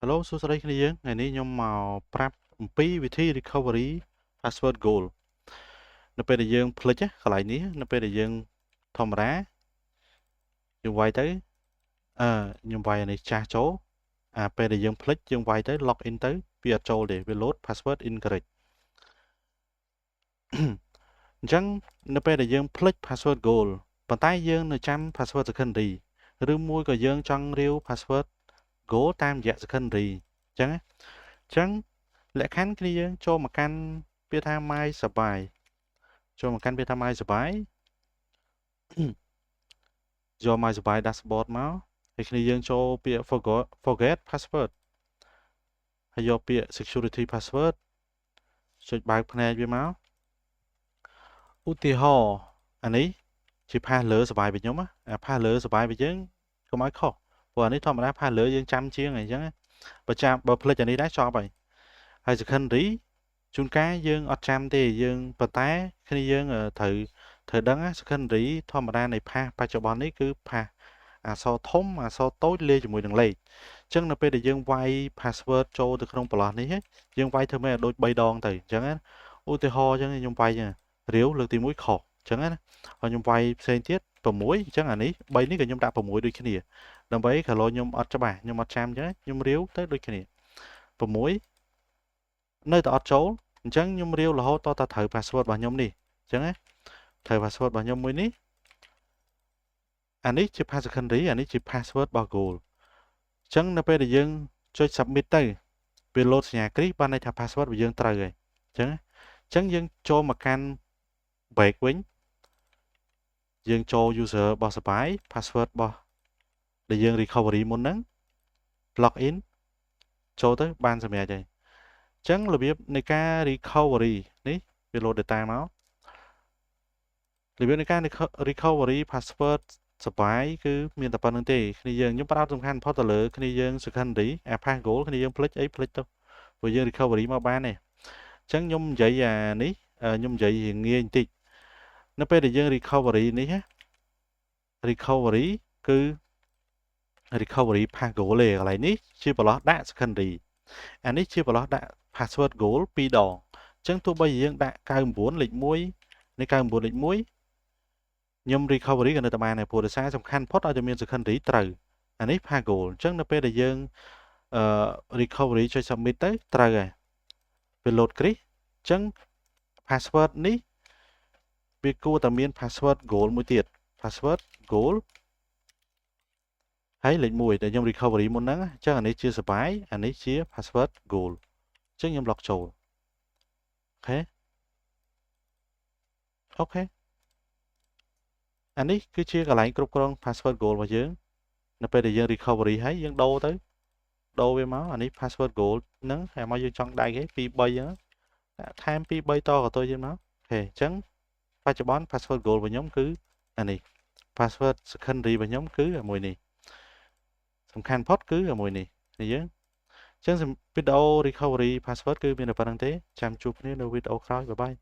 Hello សួស្តីគ្នាយើងថ្ងៃនេះខ្ញុំមកប្រាប់អំពីវិធី recovery password goal នៅពេលដែលយើងភ្លេចកន្លែងនេះនៅពេលដែលយើងធម្មតាយើងវាយទៅខ្ញុំវាយអានេះចាស់ចូលពេលដែលយើងភ្លេចយើងវាយទៅ log in ទៅវាអត់ចូលទេវា load password incorrect អញ្ចឹងនៅពេលដែលយើងភ្លេច password goal ប៉ុន្តែយើងនៅចាំ password secondary ឬមួយក៏យើងចង់រាវ password goal តាមរយៈ secondary អញ្ចឹងលក្ខខណ្ឌគ្នាយើងចូលមកកាន់ពាក្យថា my សបាយចូលមកកាន់ពាក្យថា my សបាយយក my សបាយ dashboard មកហើយគ្នាយើងចូលពាក្យ forget password ហើយយកពាក្យ security password ចុចបើកភ្នែកវាមកឧទាហរណ៍អានេះជា pass លើសបាយរបស់ខ្ញុំអា pass លើសបាយរបស់យើងកុំឲ្យខុសព្រោះអានេះធម្មតា pass លើយើងចាំជាងអីចឹងបើភ្លេចអានេះដែរចប់ហើយ secondary ជួនកាលយើងអត់ចាំទេយើងប៉ុន្តែគ្នាយើងត្រូវដឹង secondary ធម្មតានៃ pass បច្ចុប្បន្ននេះគឺ pass អក្សរធំអក្សរតូចលាយជាមួយនឹងលេខអញ្ចឹងនៅពេលដែលយើងវាយ password ចូលទៅក្នុងប្រឡោះនេះយើងវាយធ្វើម៉េចឲ្យដូច3ដងទៅអញ្ចឹងណាឧទាហរណ៍អញ្ចឹងខ្ញុំវាយរាវលើកទី1ខុសអញ្ចឹងណាហើយខ្ញុំវាយផ្សេងទៀត6អញ្ចឹងអានេះ3នេះក៏ខ្ញុំដាក់6ដូចគ្នាដើម្បីកាលខ្ញុំអត់ច្បាស់ខ្ញុំអត់ចាំអញ្ចឹងខ្ញុំរាវទៅដូចគ្នា6នៅតែអត់ចូលអញ្ចឹងខ្ញុំរាវរហូតតតែត្រូវ password របស់ខ្ញុំនេះអញ្ចឹងណាត្រូវ password របស់ខ្ញុំមួយនេះអានេះជា pass secondary អានេះជា password របស់ goal អញ្ចឹងនៅពេលដែលយើងចុច submit ទៅវា load សញ្ញាគ្រីសបានន័យថា password របស់យើងត្រូវហើយអញ្ចឹងយើងចូលមកកាន់ back វិញយើងចូល user របស់សបាយ password របស់ដែលយើង recovery មុនហ្នឹង log in ចូលទៅបានសម្រាប់ហើយអញ្ចឹងរបៀបនៃការ recovery នេះវា load data មករបៀបនៃការ recovery password សបាយគឺមានតែប៉ុណ្្នឹងទេគ្នាយើងខ្ញុំផ្ដោតសំខាន់បំផុតទៅលើគ្នាយើង secondary pass goal គ្នាយើងភ្លេចអីភ្លេចទៅព្រោះយើង recovery មកបានទេអញ្ចឹងខ្ញុំនិយាយអានេះខ្ញុំនិយាយរៀងងាយបន្តិចនៅពេលដែលយើង recovery នេះ recovery គឺ recovery pass goal ទេកន្លែងនេះជាប្រឡោះដាក់ secondary អានេះជាប្រឡោះដាក់ password goal 2ដងអញ្ចឹងទោះបីយើងដាក់99លេខ1នៃ99លេខ1ខ្ញុំ recovery ក៏នៅតែបានដែរព្រោះដោយសារសំខាន់ផុតឲ្យតែមាន secondary ត្រូវអានេះ pass goal អញ្ចឹងនៅពេលដែលយើងrecovery ចុច submit ទៅត្រូវហើយវា load គ្រីសអញ្ចឹង password នេះវាគួរតែមាន password goal មួយទៀត password goal ហើយលេខ1ដែលខ្ញុំ recovery មុនហ្នឹងអញ្ចឹងអានេះជាសបាយអានេះជា password goal អញ្ចឹងខ្ញុំ log ចូលអូខេអានេះគឺជាកន្លែងគ្រប់គ្រង password goal របស់យើងនៅពេលដែលយើង recovery ហើយយើងដូរវាមកអានេះ password goal ហ្នឹងហើយមកយើងចង់ដៃគេ2 3អញ្ចឹងថែម2 3តក៏ទៅទៀតមកអូខេអញ្ចឹងបច្ចុប្បន្ន password goal របស់ខ្ញុំគឺអានេះ password secondary របស់ខ្ញុំគឺមួយនេះសំខាន់ផុតគឺមួយនេះនេះយើងអញ្ចឹងវីដេអូ recovery password គឺមានតែប៉ុណ្្នឹងទេចាំជួបគ្នានៅវីដេអូក្រោយបាយបាយ